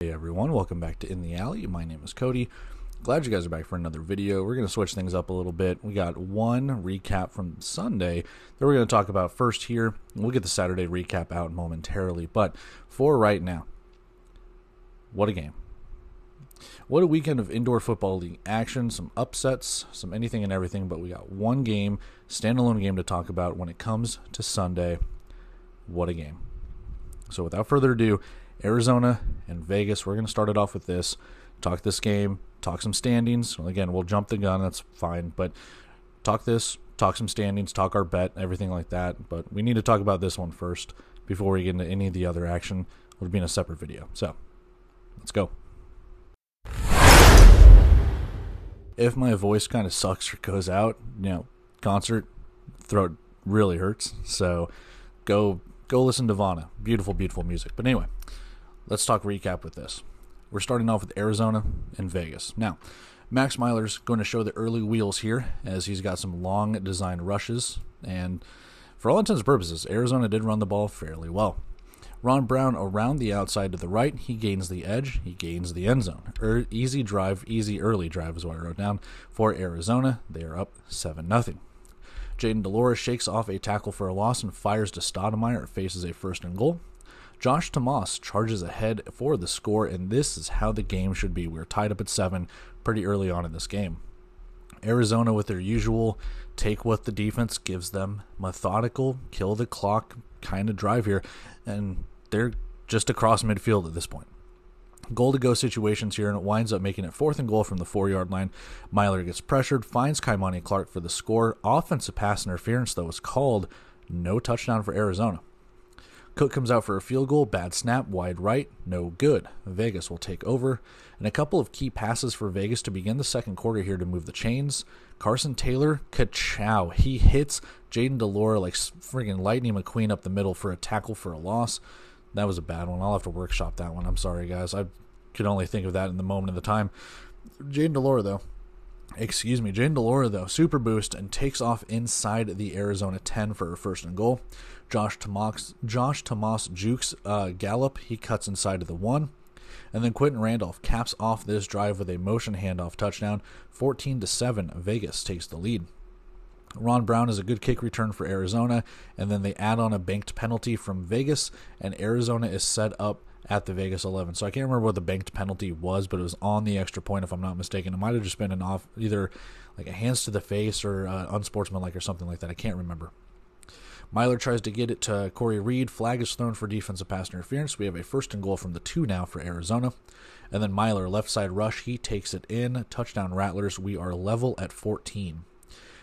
Hey everyone, welcome back to In the Alley. My name is Cody. Glad you guys are back for another video. We're going to switch things up a little bit. We got one recap from Sunday that we're going to talk about first here. We'll get the Saturday recap out momentarily, but for right now, what a game. What a weekend of indoor football league action, some upsets, some anything and everything, but we got one game, standalone game to talk about when it comes to Sunday. What a game. So without further ado, Arizona and Vegas, we're going to start it off with this. Talk this game, talk some standings. Again, we'll jump the gun, that's fine. But talk this, talk some standings, talk our bet, everything like that. But we need to talk about this one first before we get into any of the other action. It'll be in a separate video. So, let's go. If my voice kind of sucks or goes out, concert, throat really hurts. So, go listen to Vanna. Beautiful, beautiful music. But anyway, let's talk recap with this. We're starting off with Arizona and Vegas. Now, Max Miller's going to show the early wheels here as he's got some long design rushes. And for all intents and purposes, Arizona did run the ball fairly well. Ron Brown around the outside to the right. He gains the edge. He gains the end zone. Easy early drive is what I wrote down for Arizona. They are up 7-0. Jayden de Laura shakes off a tackle for a loss and fires to Stoudemire. It faces a 1st and goal. Josh Tomas charges ahead for the score, and this is how the game should be. We're tied up at 7 pretty early on in this game. Arizona, with their usual take what the defense gives them, methodical, kill the clock kind of drive here, and they're just across midfield at this point. Goal-to-go situations here, and it winds up making it 4th and goal from the 4-yard line. Myler gets pressured, finds Kaimani Clark for the score. Offensive pass interference, though, is called. No touchdown for Arizona. Cook comes out for a field goal, bad snap, wide right, no good. Vegas will take over. And a couple of key passes for Vegas to begin the second quarter here to move the chains. Carson Taylor, ka-chow. He hits Jayden de Laura like friggin' Lightning McQueen up the middle for a tackle for a loss. That was a bad one. I'll have to workshop that one. I'm sorry, guys. I could only think of that in the moment of the time. Jayden de Laura, though, super boost and takes off inside the Arizona 10 for a 1st and goal. Josh Tomas jukes Gallup. He cuts inside to the 1. And then Quentin Randolph caps off this drive with a motion handoff touchdown. 14-7, Vegas takes the lead. Ron Brown is a good kick return for Arizona, and then they add on a banked penalty from Vegas, and Arizona is set up at the Vegas 11. So I can't remember what the banked penalty was, but it was on the extra point, if I'm not mistaken. It might have just been an off, either like a hands to the face or unsportsmanlike or something like that. I can't remember. Myler tries to get it to Corey Reed. Flag is thrown for defensive pass interference. We have a 1st and goal from the 2 now for Arizona. And then Myler, left side rush. He takes it in. Touchdown Rattlers. We are level at 14.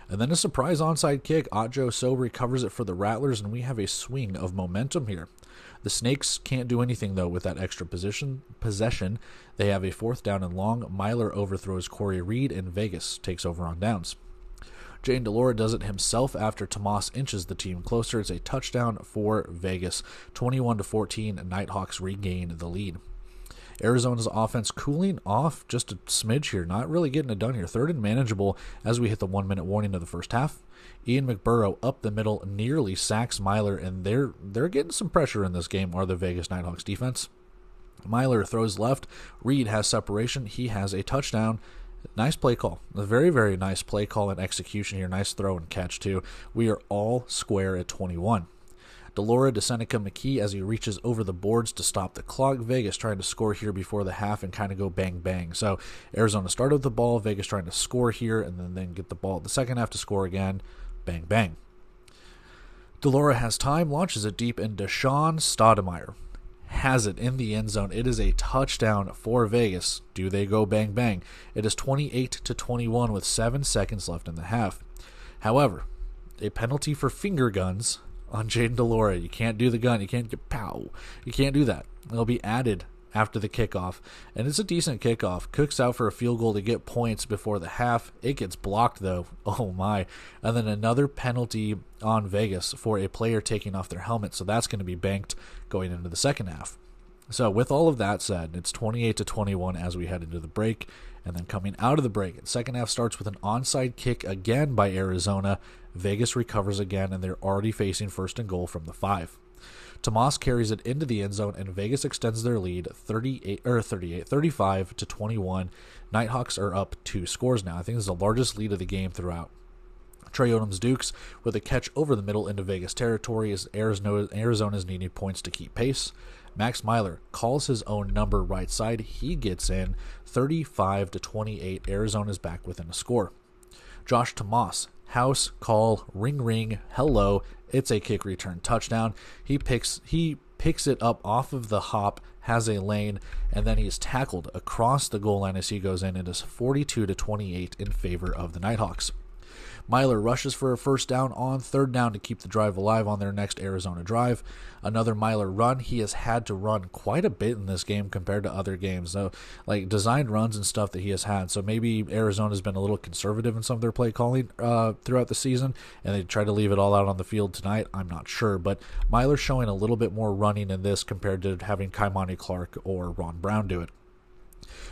And then a surprise onside kick. Otjo So recovers it for the Rattlers, and we have a swing of momentum here. The Snakes can't do anything, though, with that extra possession. They have a 4th down and long. Myler overthrows Corey Reed, and Vegas takes over on downs. Jayden de Laura does it himself after Tomas inches the team closer. It's a touchdown for Vegas. 21-14, Nighthawks regain the lead. Arizona's offense cooling off just a smidge here, not really getting it done here. 3rd and manageable as we hit the 1-minute warning of the first half. Ian McBurrow up the middle nearly sacks Myler, and they're getting some pressure in this game, are the Vegas Nighthawks defense. Myler throws left. Reed has separation. He has a touchdown. Nice play call. A very, very nice play call and execution here. Nice throw and catch, too. We are all square at 21. de Laura to Seneca McKee as he reaches over the boards to stop the clock. Vegas trying to score here before the half and kind of go bang, bang. So Arizona started with the ball. Vegas trying to score here and then get the ball at the second half to score again. Bang, bang. de Laura has time, launches it deep, and Deshaun Stoudemire has it in the end zone. It is a touchdown for Vegas. Do they go bang, bang? It is 28-21 with 7 seconds left in the half. However, a penalty for finger guns on Jayden de Laura. You can't do the gun. You can't get pow. You can't do that. It'll be added after the kickoff, and it's a decent kickoff. Cook's out for a field goal to get points before the half. It gets blocked, though. Oh, my. And then another penalty on Vegas for a player taking off their helmet, so that's going to be banked going into the second half. So with all of that said, it's 28-21 as we head into the break. And then coming out of the break, the second half starts with an onside kick again by Arizona. Vegas recovers again, and they're already facing first and goal from the 5. Tomas carries it into the end zone, and Vegas extends their lead 35-21. Nighthawks are up 2 scores now. I think this is the largest lead of the game throughout. Trey Odoms-Dukes with a catch over the middle into Vegas territory as Arizona's needing points to keep pace. Max Myler calls his own number right side. He gets in 35-28. Arizona's back within a score. Josh Tomas, house call, ring ring, hello. It's a kick return touchdown. He picks it up off of the hop, has a lane, and then he's tackled across the goal line as he goes in. It is 42-28 in favor of the Nighthawks. Myler rushes for a first down on third down to keep the drive alive on their next Arizona drive. Another Myler run. He has had to run quite a bit in this game compared to other games, so like designed runs and stuff that he has had. So maybe Arizona's been a little conservative in some of their play calling throughout the season, and they try to leave it all out on the field tonight. I'm not sure, but Myler showing a little bit more running in this compared to having Kaimani Clark or Ron Brown do it.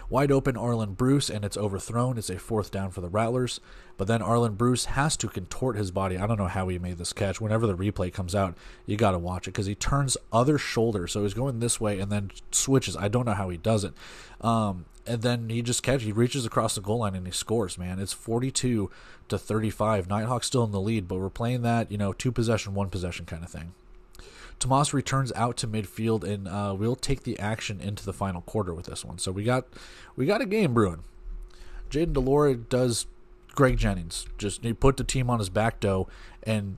Wide open Arlen Bruce, and it's overthrown. It's a fourth down for the Rattlers. But then Arlen Bruce has to contort his body. I don't know how he made this catch. Whenever the replay comes out, you got to watch it because he turns other shoulder. So he's going this way and then switches. I don't know how he does it. And then he reaches across the goal line and he scores, man. It's 42-35. Nighthawks still in the lead, but we're playing that, 2 possession, 1 possession kind of thing. Tomas returns out to midfield, and we'll take the action into the final quarter with this one. So we got a game brewing. Jaden Delore does Greg Jennings. He put the team on his back, and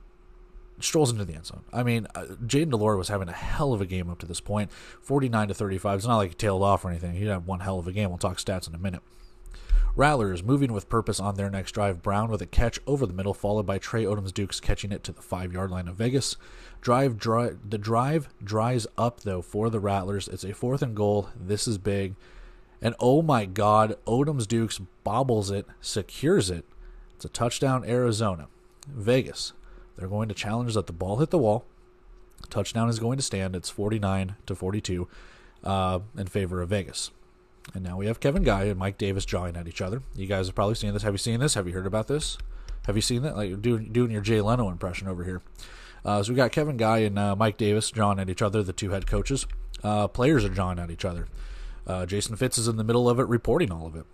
strolls into the end zone. I mean, Jaden Delore was having a hell of a game up to this point. 49-35. It's not like he tailed off or anything. He had one hell of a game. We'll talk stats in a minute. Rattlers moving with purpose on their next drive. Brown with a catch over the middle, followed by Trey Odoms-Dukes catching it to the 5-yard line of Vegas. The drive dries up, though, for the Rattlers. It's a 4th and goal. This is big. And oh my God, Odoms-Dukes bobbles it, secures it. It's a touchdown, Arizona. Vegas, they're going to challenge that the ball hit the wall. Touchdown is going to stand. It's 49-42 in favor of Vegas. And now we have Kevin Guy and Mike Davis jawing at each other. You guys have probably seen this. Have you seen this? Have you heard about this? Have you seen that? Like doing your Jay Leno impression over here. So we got Kevin Guy and Mike Davis jawing at each other, the 2 head coaches. Players are jawing at each other. Jason Fitz is in the middle of it, reporting all of it.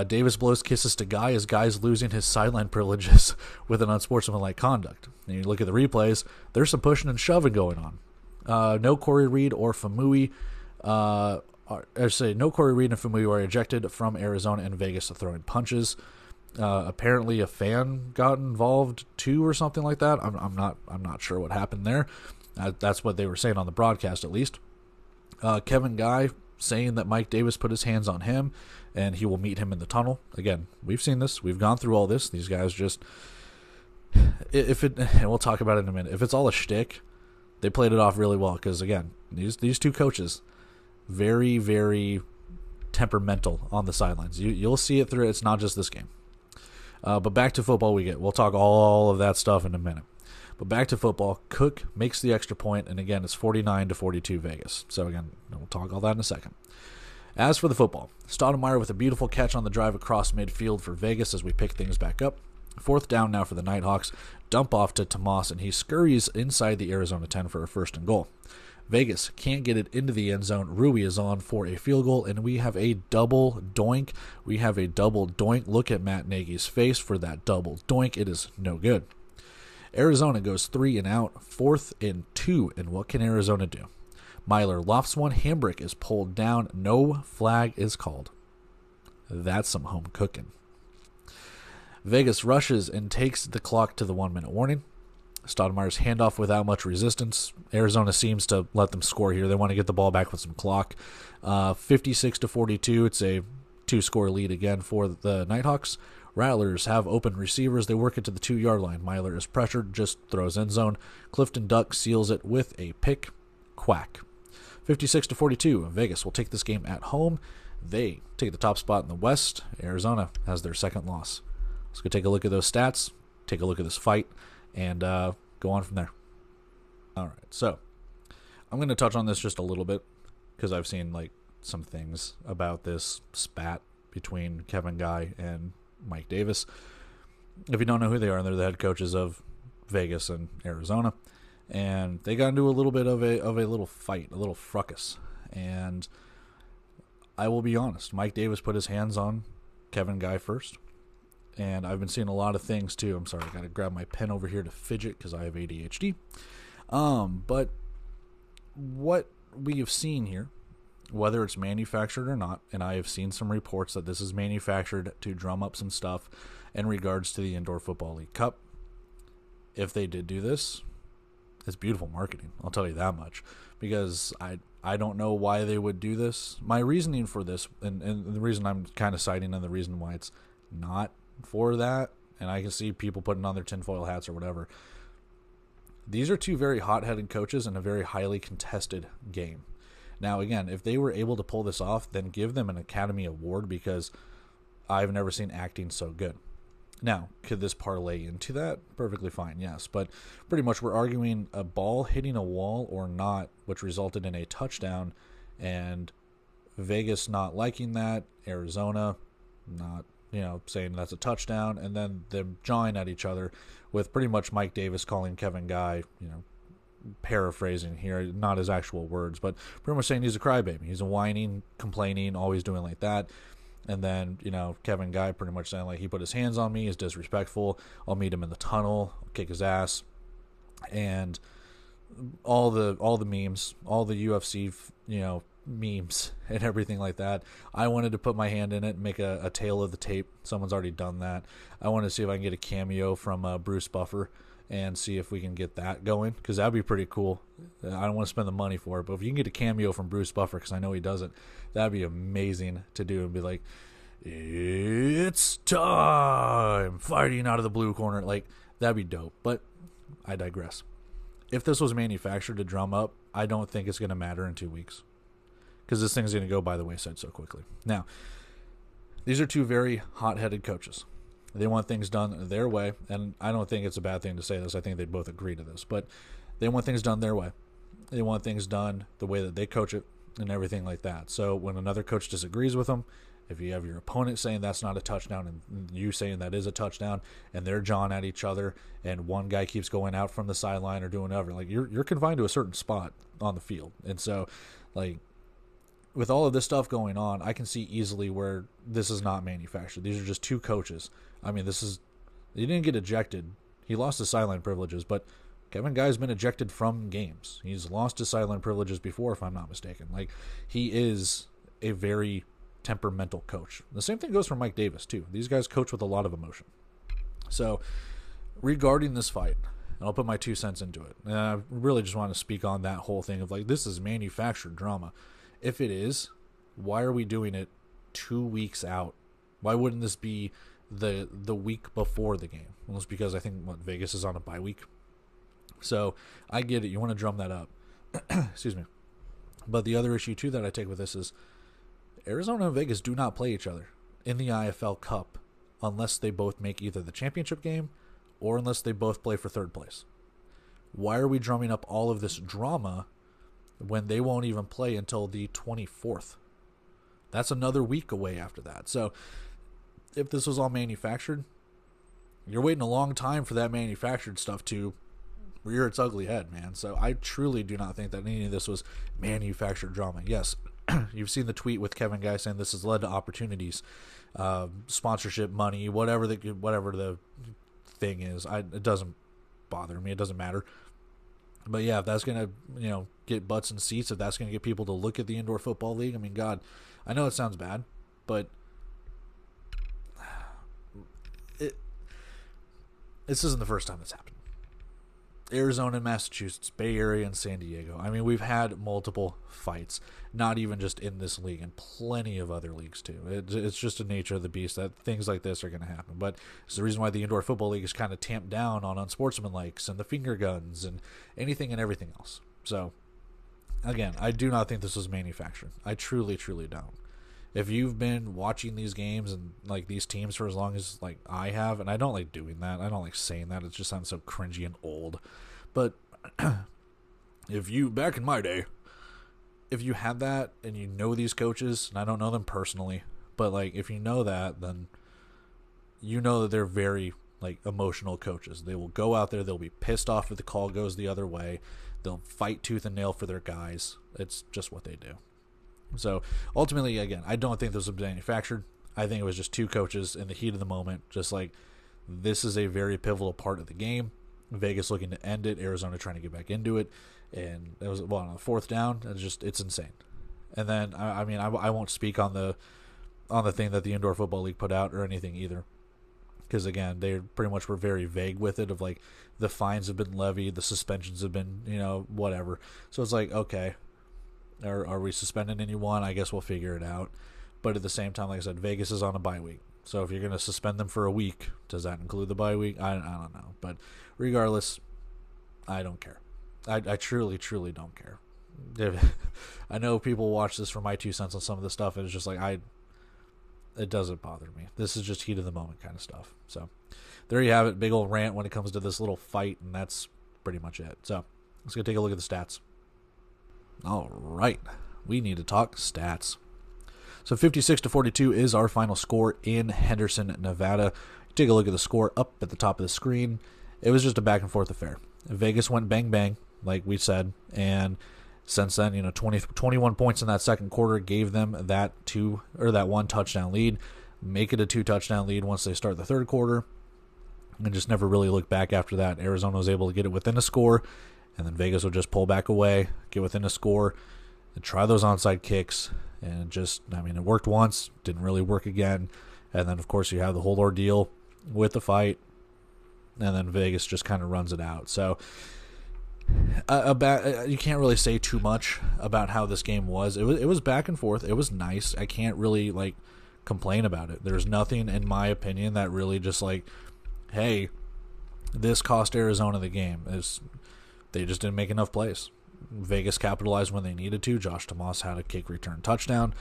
Davis blows kisses to Guy as Guy's losing his sideline privileges with an unsportsmanlike conduct. And you look at the replays, there's some pushing and shoving going on. No Corey Reed or Famui. No Corey Reed and Famui are ejected from Arizona and Vegas throwing punches. Apparently a fan got involved too or something like that. I'm not sure what happened there. That's what they were saying on the broadcast, at least. Kevin Guy saying that Mike Davis put his hands on him and he will meet him in the tunnel. Again, we've seen this. We've gone through all this. These guys just, and we'll talk about it in a minute. If it's all a shtick, they played it off really well because, again, these 2 coaches, very, very temperamental on the sidelines. You'll see it through. It's not just this game. But back to football we'll talk all of that stuff in a minute. But back to football, Cook makes the extra point, and again, it's 49-42 Vegas. So again, we'll talk all that in a second. As for the football, Stoudemire with a beautiful catch on the drive across midfield for Vegas as we pick things back up. 4th down now for the Nighthawks. Dump off to Tomas, and he scurries inside the Arizona 10 for a 1st and goal. Vegas can't get it into the end zone. Rui is on for a field goal, and we have a double doink. Look at Matt Nagy's face for that double doink. It is no good. Arizona goes 3 and out, 4th and 2, and what can Arizona do? Myler lofts one, Hambrick is pulled down, no flag is called. That's some home cooking. Vegas rushes and takes the clock to the 1-minute warning. Stoudemire's handoff without much resistance. Arizona seems to let them score here. They want to get the ball back with some clock. 56-42, it's a 2-score lead again for the Nighthawks. Rattlers have open receivers. They work it to the 2-yard line. Myler is pressured, just throws end zone. Clifton Duck seals it with a pick. Quack. 56-42. Vegas will take this game at home. They take the top spot in the West. Arizona has their 2nd loss. Let's go take a look at those stats, take a look at this fight, and go on from there. All right, so I'm going to touch on this just a little bit. because I've seen like some things about this spat between Kevin Guy and Mike Davis. If you don't know who they are, they're the head coaches of Vegas and Arizona, and they got into a little bit of a little fight, a little fracas. And I will be honest, Mike Davis put his hands on Kevin Guy first, and I've been seeing a lot of things too. I'm sorry, I gotta grab my pen over here to fidget because I have ADHD. But what we have seen here, whether it's manufactured or not, and I have seen some reports that this is manufactured to drum up some stuff in regards to the Indoor Football League Cup. If they did do this, it's beautiful marketing, I'll tell you that much, because I don't know why they would do this. My reasoning for this, and the reason I'm kind of citing and the reason why it's not for that, and I can see people putting on their tinfoil hats or whatever, these are two very hot-headed coaches in a very highly contested game. Now, again, if they were able to pull this off, then give them an Academy Award, because I've never seen acting so good. Now, could this parlay into that? Perfectly fine, yes. But pretty much we're arguing a ball hitting a wall or not, which resulted in a touchdown, and Vegas not liking that, Arizona not, saying that's a touchdown, and then them jawing at each other with pretty much Mike Davis calling Kevin Guy, paraphrasing here, not his actual words, but pretty much saying he's a crybaby. He's a whining, complaining, always doing like that. And then, Kevin Guy pretty much saying like he put his hands on me, he's disrespectful, I'll meet him in the tunnel, I'll kick his ass. And all the memes, all the UFC, memes and everything like that. I wanted to put my hand in it and make a tail of the tape. Someone's already done that. I want to see if I can get a cameo from Bruce Buffer and see if we can get that going, because that'd be pretty cool. I don't want to spend the money for it, but if you can get a cameo from Bruce Buffer, because I know he does it, that'd be amazing to do, and be like, it's time, fighting out of the blue corner. Like, that'd be dope. But I digress. If this was manufactured to drum up, I don't think it's going to matter in 2 weeks, because this thing's going to go by the wayside so quickly. Now, these are two very hot-headed coaches. They want things done their way, and I don't think it's a bad thing to say this. I think they both agree to this, but they want things done their way. They want things done the way that they coach it and everything like that. So when another coach disagrees with them, if you have your opponent saying that's not a touchdown and you saying that is a touchdown, and they're jawing at each other, and one guy keeps going out from the sideline or doing whatever, like you're confined to a certain spot on the field. And so, like, with all of this stuff going on, I can see easily where this is not manufactured. These are just two coaches. I mean, he didn't get ejected. He lost his sideline privileges, but Kevin Guy's been ejected from games. He's lost his sideline privileges before, if I'm not mistaken. Like, he is a very temperamental coach. The same thing goes for Mike Davis, too. These guys coach with a lot of emotion. So, regarding this fight, and I'll put my 2 cents into it, and I really just want to speak on that whole thing of, like, this is manufactured drama. If it is, why are we doing it 2 weeks out? Why wouldn't this be the week before the game? Well, it's because I think Vegas is on a bye week. So I get it. You want to drum that up. Excuse me. But the other issue too that I take with this is Arizona and Vegas do not play each other in the IFL Cup unless they both make either the championship game or unless they both play for third place. Why are we drumming up all of this drama when they won't even play until the 24th? That's another week away after that. So if this was all manufactured, you're waiting a long time for that manufactured stuff to rear its ugly head, man. So I truly do not think that any of this was manufactured drama. Yes, you've seen the tweet with Kevin Guy saying this has led to opportunities, sponsorship money, whatever the thing is. It doesn't bother me. It doesn't matter. But yeah, if that's going to, get butts and seats, if that's going to get people to look at the Indoor Football League, I mean, God, I know it sounds bad, but this isn't the first time that's happened. Arizona and Massachusetts, Bay Area and San Diego. I mean, we've had multiple fights, not even just in this league, and plenty of other leagues too. It's just the nature of the beast that things like this are going to happen. But it's the reason why the Indoor Football League is kind of tamped down on unsportsmanlikes and the finger guns and anything and everything else. So, again, I do not think this was manufactured. I truly, truly don't. If you've been watching these games and like these teams for as long as like I have, and I don't like doing that, I don't like saying that, it just sounds so cringy and old. But if you, back in my day, if you have that and you know these coaches, and I don't know them personally, but like if you know that, then you know that they're very like emotional coaches. They will go out there, they'll be pissed off if the call goes the other way. They'll fight tooth and nail for their guys. It's just what they do. So ultimately, again, I don't think this was manufactured. I think it was just two coaches in the heat of the moment, just like this is a very pivotal part of the game. Vegas looking to end it, Arizona trying to get back into it, and it was on the fourth down. It's insane. And then I won't speak on the thing that the Indoor Football League put out or anything either, because again they pretty much were very vague with it of like the fines have been levied, the suspensions have been whatever. So it's like, okay, are we suspending anyone? I guess we'll figure it out. But at the same time, like I said, Vegas is on a bye week. So if you're going to suspend them for a week, does that include the bye week? I don't know. But regardless, I don't care. I truly, truly don't care. I know people watch this for my 2 cents on some of the stuff, and it's just like, it doesn't bother me. This is just heat of the moment kind of stuff. So there you have it. Big old rant when it comes to this little fight, and that's pretty much it. So let's go take a look at the stats. All right. We need to talk stats. So 56-42 is our final score in Henderson, Nevada. Take a look at the score up at the top of the screen. It was just a back and forth affair. Vegas went bang bang, like we said, and since then, 21 points in that second quarter gave them that 1 touchdown lead. Make it a 2 touchdown lead once they start the third quarter, and just never really look back after that. Arizona was able to get it within a score, and then Vegas would just pull back away, get within a score, and try those onside kicks. And it worked once, didn't really work again. And then, of course, you have the whole ordeal with the fight, and then Vegas just kind of runs it out. So you can't really say too much about how this game was. It was back and forth. It was nice. I can't really complain about it. There's nothing in my opinion that really just hey, this cost Arizona the game. They just didn't make enough plays. Vegas capitalized when they needed to. Josh Tomas had a kick return touchdown.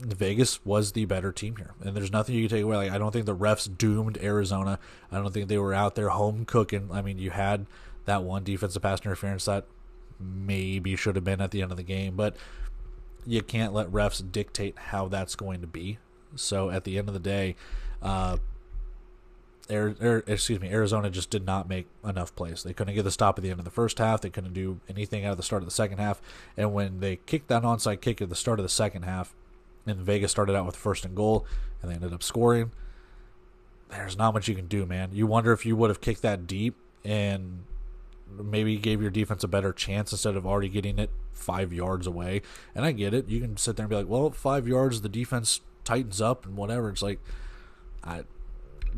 Vegas was the better team here, and there's nothing you can take away. I don't think the refs doomed Arizona. I don't think they were out there home cooking. You had that one defensive pass interference that maybe should have been at the end of the game, but you can't let refs dictate how that's going to be. So at the end of the day, Arizona just did not make enough plays. They couldn't get the stop at the end of the first half. They couldn't do anything out of the start of the second half. And when they kicked that onside kick at the start of the second half, and Vegas started out with first and goal, and they ended up scoring, there's not much you can do, man. You wonder if you would have kicked that deep and maybe gave your defense a better chance instead of already getting it 5 yards away. And I get it. You can sit there and be like, well, 5 yards, the defense tightens up and whatever. It's like,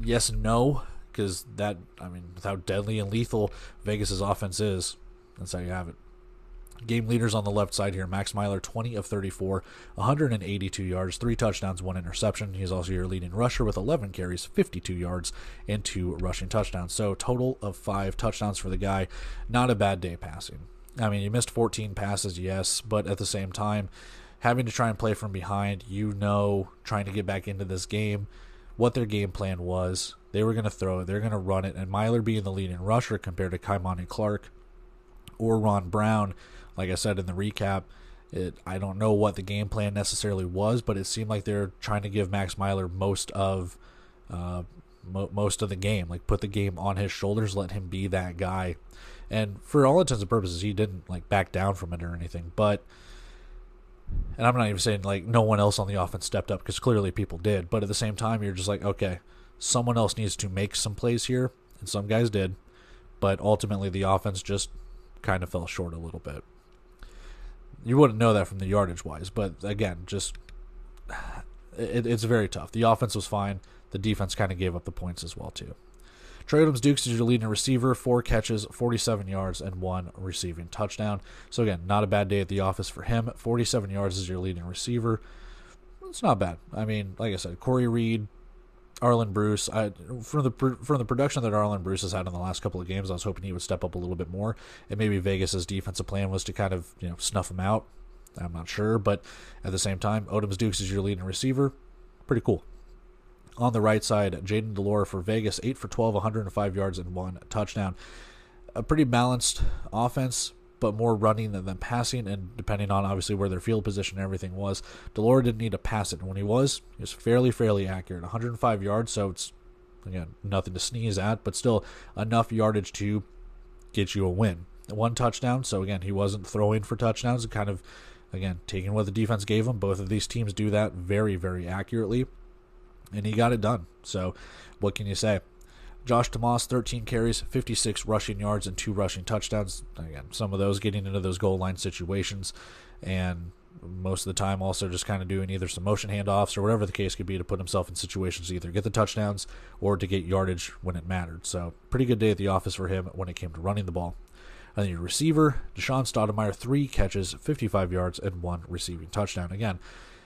yes and no, because with how deadly and lethal Vegas's offense is, that's how you have it. Game leaders on the left side here. Max Miler, 20 of 34, 182 yards, 3 touchdowns, 1 interception. He's also your leading rusher with 11 carries, 52 yards, and 2 rushing touchdowns. So total of 5 touchdowns for the guy. Not a bad day passing. You missed 14 passes, yes, but at the same time, having to try and play from behind, trying to get back into this game, what their game plan was. They were going to throw it. They're going to run it. And Miler being the leading rusher compared to Kaimani Clark or Ron Brown, like I said in the recap, I don't know what the game plan necessarily was, but it seemed like they're trying to give Max Miler most of the game. Put the game on his shoulders, let him be that guy. And for all intents and purposes, he didn't back down from it or anything. But, and I'm not even saying no one else on the offense stepped up, because clearly people did. But at the same time, you're just okay, someone else needs to make some plays here, and some guys did. But ultimately, the offense just kind of fell short a little bit. You wouldn't know that from the yardage wise, but again, it's very tough. The offense was fine. The defense kind of gave up the points as well too. Trey Adams-Dukes is your leading receiver, 4 catches, 47 yards, and 1 receiving touchdown. So again, not a bad day at the office for him. 47 yards is your leading receiver. It's not bad. Like I said, Corey Reed, Arlen Bruce. From the production that Arlen Bruce has had in the last couple of games, I was hoping he would step up a little bit more, and maybe Vegas's defensive plan was to kind of snuff him out. I'm not sure, but at the same time, Adams-Dukes is your leading receiver. Pretty cool. On the right side, Jaden Delore for Vegas, 8 for 12, 105 yards, and 1 touchdown. A pretty balanced offense. but more running than passing, and depending on obviously where their field position and everything was, de Laura didn't need to pass it. And when he was fairly accurate, 105 yards, so it's, again, nothing to sneeze at, but still enough yardage to get you a win. 1 touchdown, so again, he wasn't throwing for touchdowns, and kind of, again, taking what the defense gave him. Both of these teams do that very accurately, and he got it done. So what can you say? Josh Tomas, 13 carries, 56 rushing yards, and 2 rushing touchdowns. Again, some of those getting into those goal line situations, and most of the time also just kind of doing either some motion handoffs or whatever the case could be to put himself in situations to either get the touchdowns or to get yardage when it mattered. So pretty good day at the office for him when it came to running the ball. And then your receiver, Deshaun Stoudemire, 3 catches, 55 yards, and 1 receiving touchdown. Again,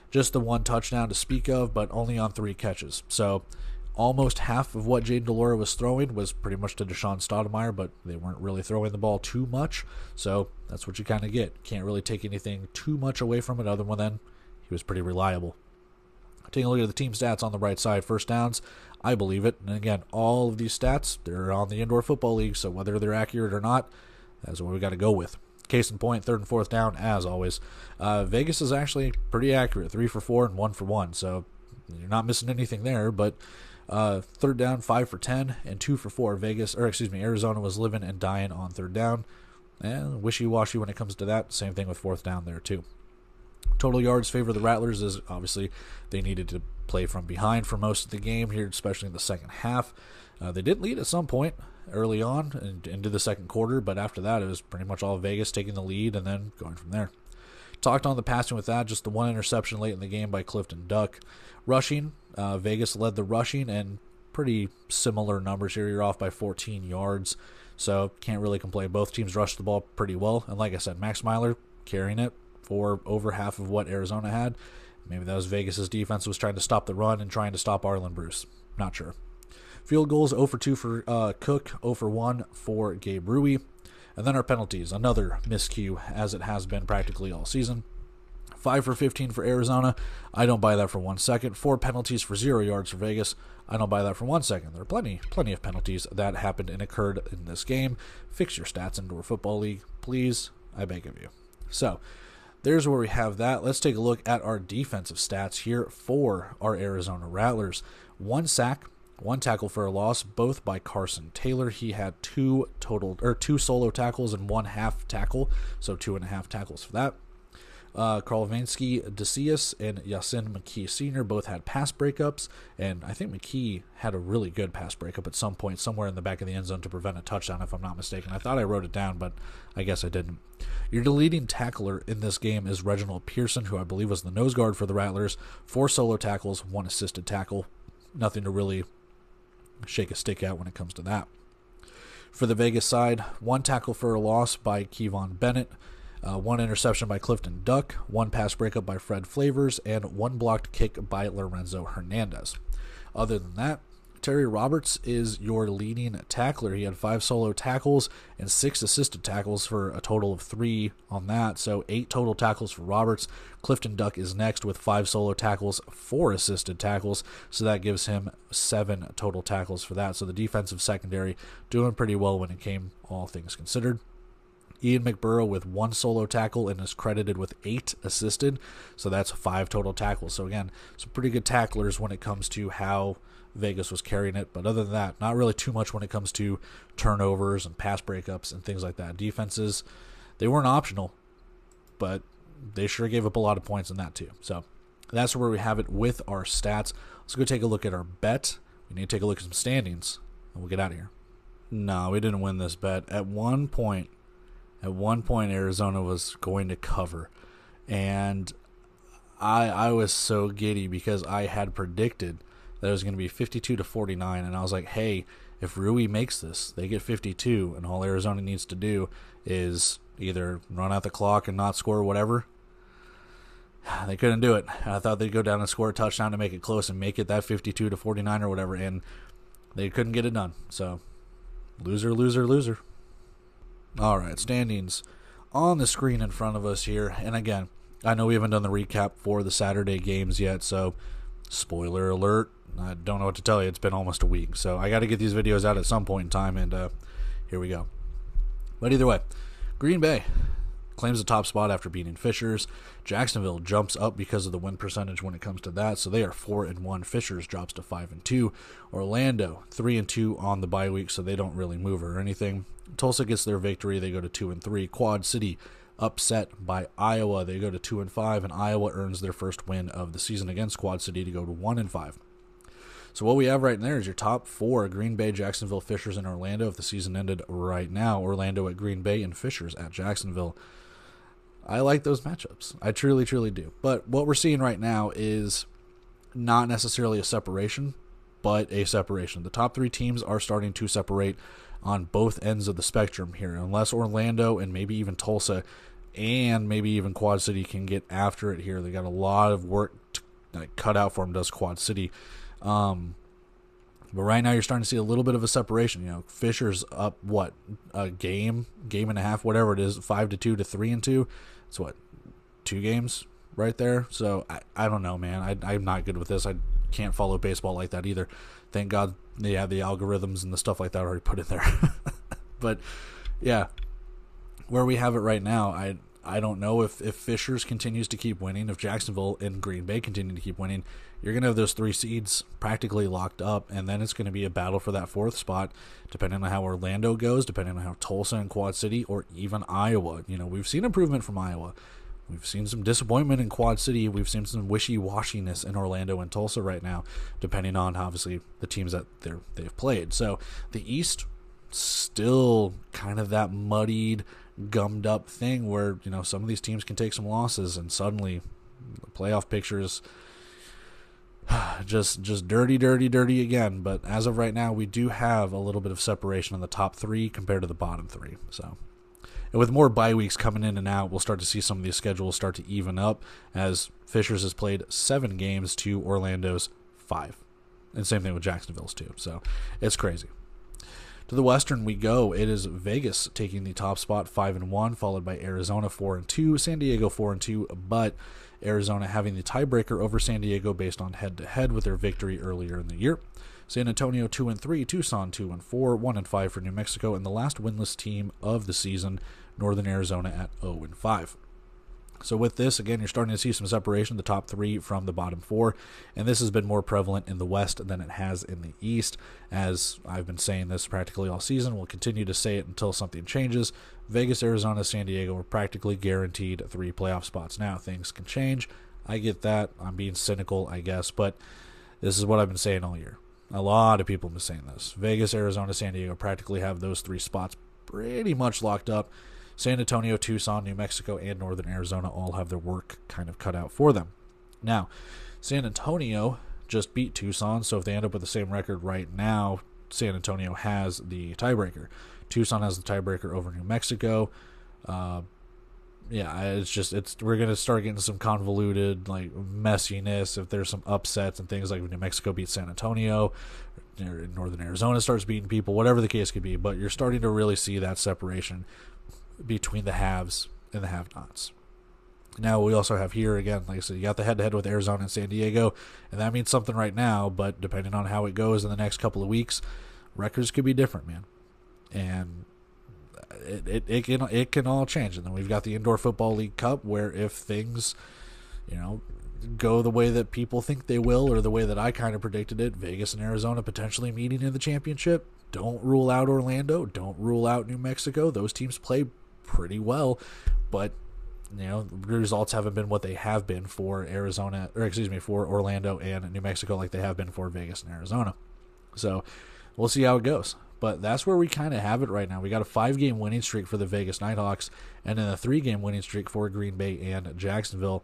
just the 1 touchdown to speak of, but only on 3 catches. So almost half of what Jayden de Laura was throwing was pretty much to Deshaun Stoudemire, but they weren't really throwing the ball too much. So that's what you kind of get. Can't really take anything too much away from it other than he was pretty reliable. Taking a look at the team stats on the right side, first downs, I believe it. And again, all of these stats, they're on the Indoor Football League, so whether they're accurate or not, that's what we got to go with. Case in point, 3rd and 4th down, as always. Vegas is actually pretty accurate, 3 for 4 and 1 for 1, so you're not missing anything there, but 3rd down, 5 for 10 and 2 for 4. Arizona was living and dying on 3rd down, and wishy-washy when it comes to that. Same thing with 4th down there too. Total yards favor the Rattlers, as obviously they needed to play from behind for most of the game here, especially in the second half. They did lead at some point early on and into the second quarter, but after that it was pretty much all Vegas taking the lead and then going from there. Talked on the passing with that, just the 1 interception late in the game by Clifton Duck. Rushing, Vegas led the rushing, and pretty similar numbers here. You're off by 14 yards, so can't really complain. Both teams rushed the ball pretty well, and like I said, Max Myler carrying it for over half of what Arizona had. Maybe that was Vegas' defense was trying to stop the run and trying to stop Arlen Bruce. Not sure. Field goals, 0 for 2 for Cook, 0 for 1 for Gabe Rui. And then our penalties, another miscue, as it has been practically all season. 5 for 15 for Arizona. I don't buy that for 1 second. 4 penalties for 0 yards for Vegas. I don't buy that for 1 second. There are plenty of penalties that happened and occurred in this game. Fix your stats, Indoor Football League, please. I beg of you. So there's where we have that. Let's take a look at our defensive stats here for our Arizona Rattlers. 1 sack, 1 tackle for a loss, both by Carson Taylor. He had 2 solo tackles and 1 half tackle, so 2.5 tackles for that. Carl Vansky, Decius, and Yasin McKee Sr. both had pass breakups, and I think McKee had a really good pass breakup at some point somewhere in the back of the end zone to prevent a touchdown, if I'm not mistaken. I thought I wrote it down, but I guess I didn't. Your leading tackler in this game is Reginald Pearson, who I believe was the nose guard for the Rattlers. 4 solo tackles, 1 assisted tackle. Nothing to really shake a stick at when it comes to that. For the Vegas side, 1 tackle for a loss by Kevon Bennett, 1 interception by Clifton Duck, 1 pass breakup by Fred Flavors, and 1 blocked kick by Lorenzo Hernandez. Other than that, Terry Roberts is your leading tackler. He had 5 solo tackles and 6 assisted tackles for a total of 3 on that. So 8 total tackles for Roberts. Clifton Duck is next with 5 solo tackles, 4 assisted tackles. So that gives him 7 total tackles for that. So the defensive secondary doing pretty well when it came, all things considered. Ian McBurrow with 1 solo tackle and is credited with 8 assisted. So that's 5 total tackles. So again, some pretty good tacklers when it comes to how Vegas was carrying it. But other than that, not really too much when it comes to turnovers and pass breakups and things like that. Defenses, they weren't optional, but they sure gave up a lot of points in that too. So that's where we have it with our stats. Let's go take a look at our bet. We need to take a look at some standings, and we'll get out of here. No, we didn't win this bet. At one point, Arizona was going to cover, and I was so giddy because I had predicted that it was going to be 52-49, and I was like, hey, if Rui makes this, they get 52, and all Arizona needs to do is either run out the clock and not score whatever. They couldn't do it. I thought they'd go down and score a touchdown to make it close and make it that 52-49 or whatever, and they couldn't get it done. So, loser. All right, standings on the screen in front of us here. And again, I know we haven't done the recap for the Saturday games yet, so spoiler alert, I don't know what to tell you. It's been almost a week, so I got to get these videos out at some point in time, and here we go. But either way, Green Bay, claims the top spot after beating Fishers. Jacksonville jumps up because of the win percentage when it comes to that, so they are 4-1. Fishers drops to 5-2. Orlando 3-2 on the bye week, so they don't really move or anything. Tulsa gets their victory; they go to 2-3. Quad City upset by Iowa; they go to 2-5, and Iowa earns their first win of the season against Quad City to go to 1-5. So what we have right there is your top 4: Green Bay, Jacksonville, Fishers, and Orlando. If the season ended right now, Orlando at Green Bay and Fishers at Jacksonville. I like those matchups. I truly, truly do. But what we're seeing right now is not necessarily a separation, but a separation. The top 3 teams are starting to separate on both ends of the spectrum here, unless Orlando and maybe even Tulsa and maybe even Quad City can get after it here. They got a lot of work to cut out for them, does Quad City. But right now you're starting to see a little bit of a separation. Fisher's up, a game and a half, whatever it is, 5-2 to 3-2. It's 2 games right there. So I don't know, man. I'm not good with this. I can't follow baseball like that either. Thank God they have the algorithms and the stuff like that already put in there. But yeah, where we have it right now, I don't know if Fishers continues to keep winning, if Jacksonville and Green Bay continue to keep winning, you're going to have those 3 seeds practically locked up, and then it's going to be a battle for that 4th spot, depending on how Orlando goes, depending on how Tulsa and Quad City, or even Iowa. We've seen improvement from Iowa. We've seen some disappointment in Quad City. We've seen some wishy-washiness in Orlando and Tulsa right now, depending on, obviously, the teams that they've played. So the East, still kind of that muddied, gummed up thing where some of these teams can take some losses and suddenly the playoff pictures just dirty again. But as of right now, we do have a little bit of separation in the top 3 compared to the bottom 3. So, and with more bye weeks coming in and out, we'll start to see some of these schedules start to even up, as Fishers has played 7 games to Orlando's 5, and same thing with Jacksonville's too. So it's crazy. To the Western we go. It is Vegas taking the top spot, 5-1, followed by Arizona 4-2, San Diego 4-2, but Arizona having the tiebreaker over San Diego based on head-to-head with their victory earlier in the year. San Antonio 2-3, Tucson 2-4, 1-5 for New Mexico, and the last winless team of the season, Northern Arizona at 0-5. So with this, again, you're starting to see some separation, the top 3 from the bottom 4, and this has been more prevalent in the West than it has in the East. As I've been saying this practically all season, we'll continue to say it until something changes. Vegas, Arizona, San Diego are practically guaranteed 3 playoff spots. Now, things can change. I get that. I'm being cynical, I guess, but this is what I've been saying all year. A lot of people have been saying this. Vegas, Arizona, San Diego practically have those 3 spots pretty much locked up. San Antonio, Tucson, New Mexico, and Northern Arizona all have their work kind of cut out for them. Now, San Antonio just beat Tucson, so if they end up with the same record right now, San Antonio has the tiebreaker. Tucson has the tiebreaker over New Mexico. We're going to start getting some convoluted messiness if there's some upsets and things, like when New Mexico beats San Antonio, Northern Arizona starts beating people, whatever the case could be. But you're starting to really see that separation between the haves and the have-nots. Now, we also have here, again, like I said, you got the head-to-head with Arizona and San Diego, and that means something right now, but depending on how it goes in the next couple of weeks, records could be different, man. And it can all change. And then we've got the Indoor Football League Cup, where if things, go the way that people think they will, or the way that I kind of predicted it, Vegas and Arizona potentially meeting in the championship. Don't rule out Orlando. Don't rule out New Mexico. Those teams play pretty well, but the results haven't been what they have been for for Orlando and New Mexico, like they have been for Vegas and Arizona. So we'll see how it goes. But that's where we kind of have it right now. We got a 5-game winning streak for the Vegas Nighthawks, and then a 3-game winning streak for Green Bay and Jacksonville,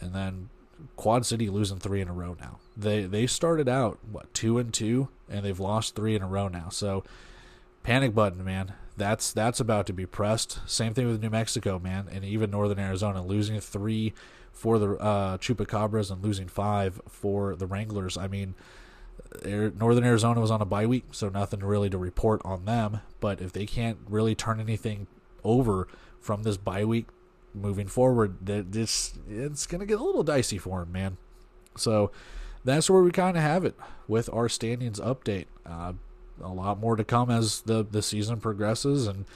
and then Quad City losing 3 in a row now. They started out 2-2, and they've lost 3 in a row now. So panic button, man. That's about to be pressed. Same thing with New Mexico, man, and even Northern Arizona, losing 3 for the Chupacabras and losing 5 for the Wranglers. I mean, Northern Arizona was on a bye week, so nothing really to report on them. But if they can't really turn anything over from this bye week moving forward, it's going to get a little dicey for them, man. So that's where we kind of have it with our standings update. A lot more to come as the season progresses, and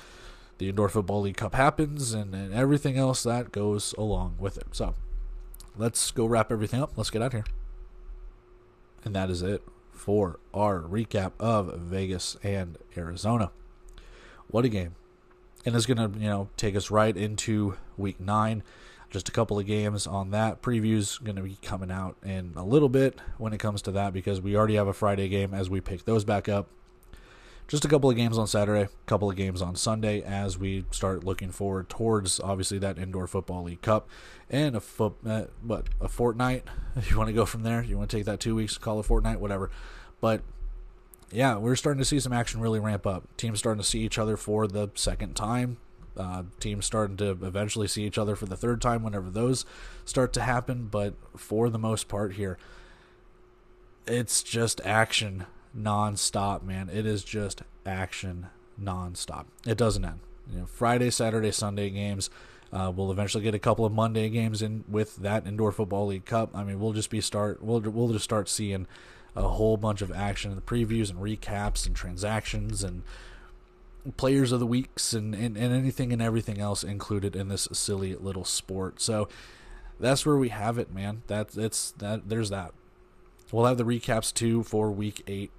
the Indoor Football League Cup happens, and everything else that goes along with it. So let's go wrap everything up. Let's get out of here. And that is it for our recap of Vegas and Arizona. What a game. And it's going to, take us right into week 9. Just a couple of games on that. Previews going to be coming out in a little bit when it comes to that, because we already have a Friday game as we pick those back up. Just a couple of games on Saturday, a couple of games on Sunday as we start looking forward towards, obviously, that Indoor Football League Cup and a fortnight. If you want to go from there, you want to take that 2 weeks, call it fortnight, whatever. But yeah, we're starting to see some action really ramp up. Teams starting to see each other for the second time. Teams starting to eventually see each other for the third time whenever those start to happen. But for the most part here, it's just action non-stop, man. It is just action non-stop. It doesn't end. Friday, Saturday, Sunday games. We'll eventually get a couple of Monday games in with that Indoor Football League Cup. I mean, we'll just start seeing a whole bunch of action in the previews and recaps and transactions and players of the weeks and anything and everything else included in this silly little sport. So that's where we have it, man. There's that. We'll have the recaps too for week 8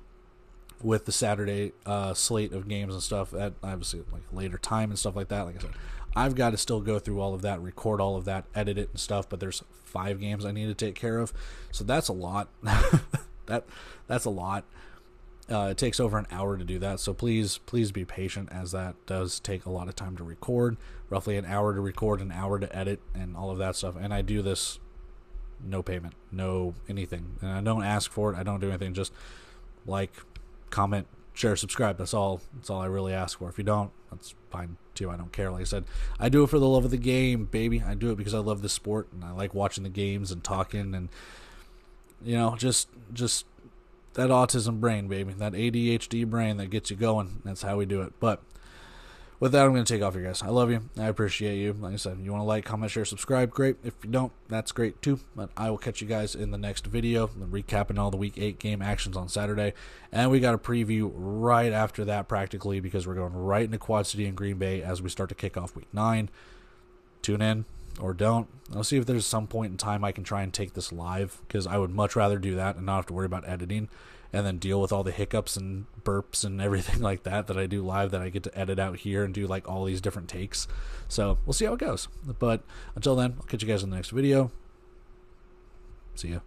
with the Saturday slate of games and stuff at obviously like later time and stuff like that. Like I said, I've got to still go through all of that, record all of that, edit it and stuff, but there's 5 games I need to take care of. So that's a lot. That's a lot. It takes over an hour to do that, so please be patient, as that does take a lot of time to record. Roughly an hour to record, an hour to edit, and all of that stuff. And I do this no payment, no anything, and I don't ask for it. I don't do anything. Just like, comment, share, subscribe. That's all I really ask for. If you don't, that's fine too. I don't care. Like I said, I do it for the love of the game, baby. I do it because I love the sport and I like watching the games and talking and just that autism brain, baby, that ADHD brain that gets you going. That's how we do it. But with that, I'm going to take off here, guys. I love you. I appreciate you. Like I said, you want to like, comment, share, subscribe, great. If you don't, that's great too. But I will catch you guys in the next video, recapping all the Week 8 game actions on Saturday. And we got a preview right after that, practically, because we're going right into Quad City and Green Bay as we start to kick off Week 9. Tune in or don't. I'll see if there's some point in time I can try and take this live, because I would much rather do that and not have to worry about editing and then deal with all the hiccups and burps and everything like that I do live, that I get to edit out here and do like all these different takes. So we'll see how it goes. But until then, I'll catch you guys in the next video. See ya.